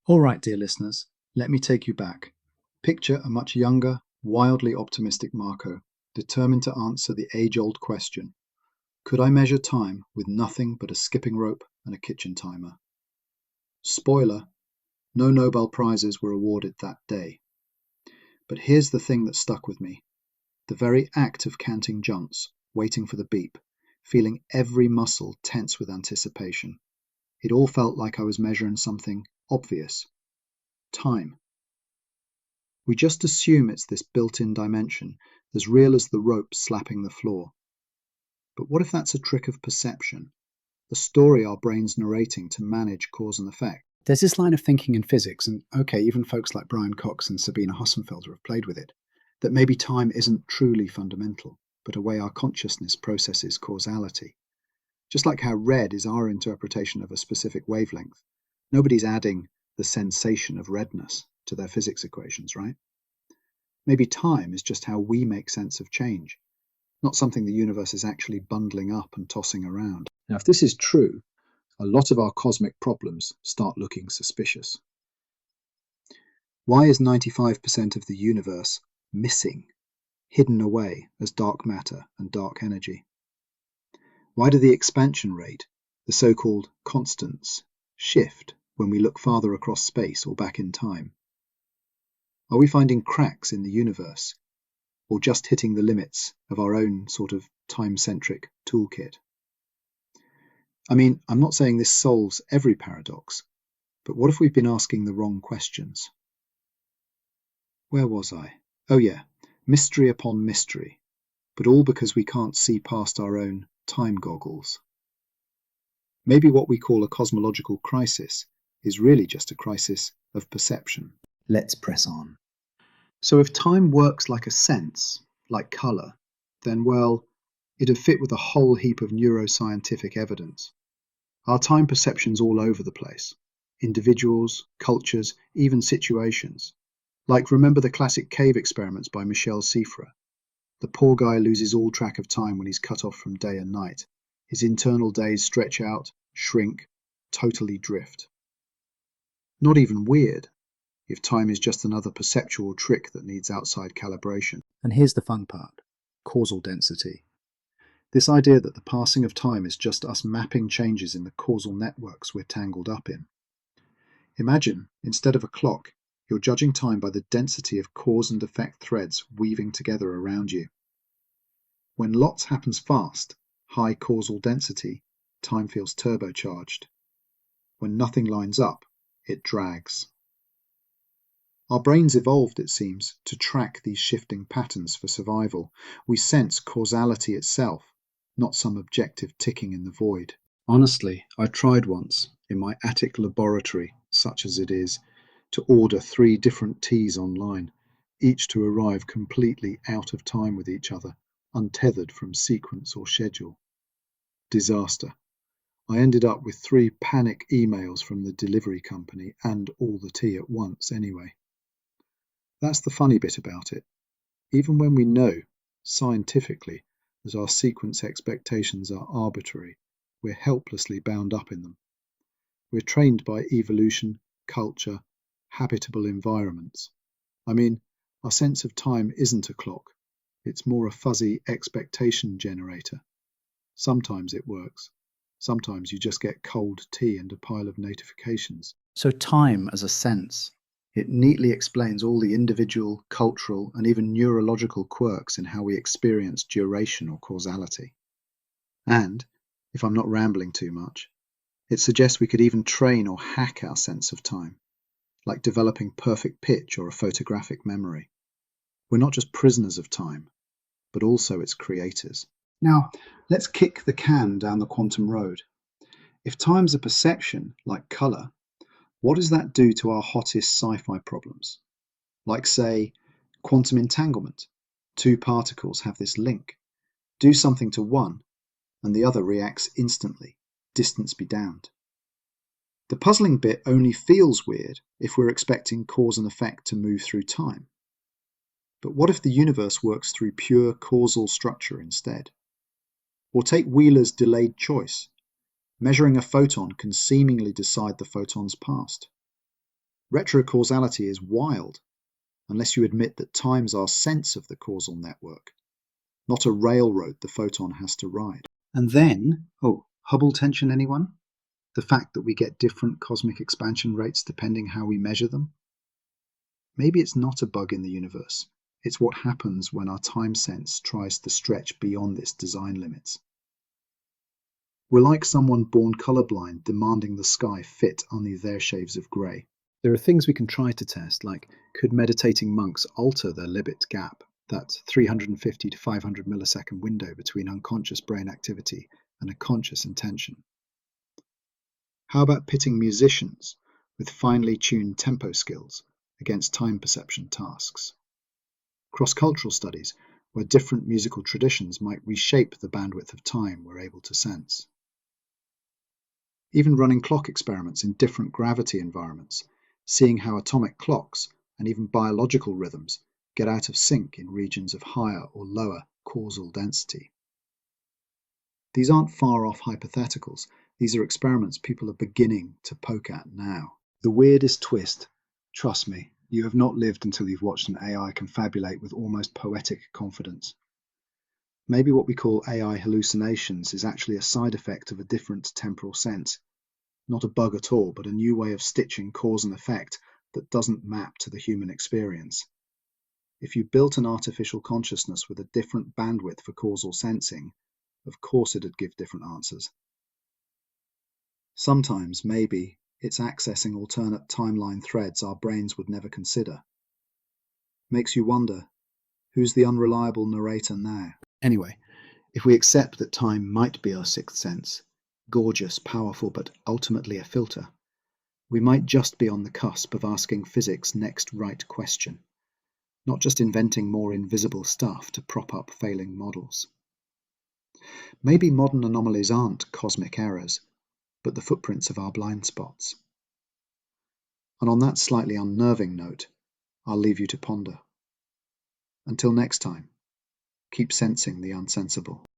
All right, dear listeners, let me take you back. Picture a much younger, wildly optimistic Marco, determined to answer the age-old question, could I measure time with nothing but a skipping rope and a kitchen timer? Spoiler, no Nobel Prizes were awarded that day. But here's the thing that stuck with me. The very act of counting jumps, waiting for the beep, feeling every muscle tense with anticipation. It all felt like I was measuring something obvious. Time. We just assume it's this built-in dimension, as real as the rope slapping the floor. But what if that's a trick of perception? The story our brain's narrating to manage cause and effect. There's this line of thinking in physics, and okay, even folks like Brian Cox and Sabine Hossenfelder have played with it, that maybe time isn't truly fundamental, but a way our consciousness processes causality. Just like how red is our interpretation of a specific wavelength, nobody's adding the sensation of redness to their physics equations, right? Maybe time is just how we make sense of change, not something the universe is actually bundling up and tossing around. Now, if this is true, a lot of our cosmic problems start looking suspicious. Why is 95% of the universe missing, hidden away as dark matter and dark energy? Why do the expansion rate, the so-called constants, shift when we look farther across space or back in time? Are we finding cracks in the universe, or just hitting the limits of our own sort of time-centric toolkit? I mean, I'm not saying this solves every paradox, but what if we've been asking the wrong questions? Where was I? Oh yeah, mystery upon mystery, but all because we can't see past our own time goggles. Maybe what we call a cosmological crisis is really just a crisis of perception. Let's press on. So if time works like a sense, like colour, then, well, it'd fit with a whole heap of neuroscientific evidence. Our time perception's all over the place. Individuals, cultures, even situations. Like, remember the classic cave experiments by Michel Cifre? The poor guy loses all track of time when he's cut off from day and night. His internal days stretch out, shrink, totally drift. Not even weird, if time is just another perceptual trick that needs outside calibration. And here's the fun part: causal density. This idea that the passing of time is just us mapping changes in the causal networks we're tangled up in. Imagine, instead of a clock, you're judging time by the density of cause and effect threads weaving together around you. When lots happens fast, high causal density, time feels turbocharged. When nothing lines up, it drags. Our brains evolved, it seems, to track these shifting patterns for survival. We sense causality itself, not some objective ticking in the void. Honestly, I tried once, in my attic laboratory, such as it is, to order 3 different teas online, each to arrive completely out of time with each other, untethered from sequence or schedule. Disaster. I ended up with 3 panic emails from the delivery company and all the tea at once anyway. That's the funny bit about it. Even when we know, scientifically, that our sequence expectations are arbitrary, we're helplessly bound up in them. We're trained by evolution, culture, habitable environments. I mean, our sense of time isn't a clock. It's more a fuzzy expectation generator. Sometimes it works. Sometimes you just get cold tea and a pile of notifications. So time as a sense, it neatly explains all the individual, cultural, and even neurological quirks in how we experience duration or causality. And, if I'm not rambling too much, it suggests we could even train or hack our sense of time, like developing perfect pitch or a photographic memory. We're not just prisoners of time, but also its creators. Now, let's kick the can down the quantum road. If time's a perception, like colour, what does that do to our hottest sci-fi problems? Like, say, quantum entanglement. 2 particles have this link. Do something to one, and the other reacts instantly. Distance be damned. The puzzling bit only feels weird if we're expecting cause and effect to move through time. But what if the universe works through pure causal structure instead? Or take Wheeler's delayed choice. Measuring a photon can seemingly decide the photon's past. Retrocausality is wild, unless you admit that time's our sense of the causal network, not a railroad the photon has to ride. And then, Hubble tension, anyone? The fact that we get different cosmic expansion rates depending how we measure them? Maybe it's not a bug in the universe. It's what happens when our time sense tries to stretch beyond its design limits. We're like someone born colorblind demanding the sky fit only their shades of grey. There are things we can try to test, like could meditating monks alter their Libet gap, that 350 to 500 millisecond window between unconscious brain activity and a conscious intention? How about pitting musicians with finely tuned tempo skills against time perception tasks? Cross-cultural studies where different musical traditions might reshape the bandwidth of time we're able to sense. Even running clock experiments in different gravity environments, seeing how atomic clocks and even biological rhythms get out of sync in regions of higher or lower causal density. These aren't far-off hypotheticals. These are experiments people are beginning to poke at now. The weirdest twist, trust me, you have not lived until you've watched an AI confabulate with almost poetic confidence. Maybe what we call AI hallucinations is actually a side effect of a different temporal sense. Not a bug at all, but a new way of stitching cause and effect that doesn't map to the human experience. If you built an artificial consciousness with a different bandwidth for causal sensing, of course it'd give different answers. Sometimes, maybe, it's accessing alternate timeline threads our brains would never consider. Makes you wonder, who's the unreliable narrator now? Anyway, if we accept that time might be our sixth sense, gorgeous, powerful, but ultimately a filter, we might just be on the cusp of asking physics' next right question, not just inventing more invisible stuff to prop up failing models. Maybe modern anomalies aren't cosmic errors, but the footprints of our blind spots. And on that slightly unnerving note, I'll leave you to ponder. Until next time, keep sensing the unsensible.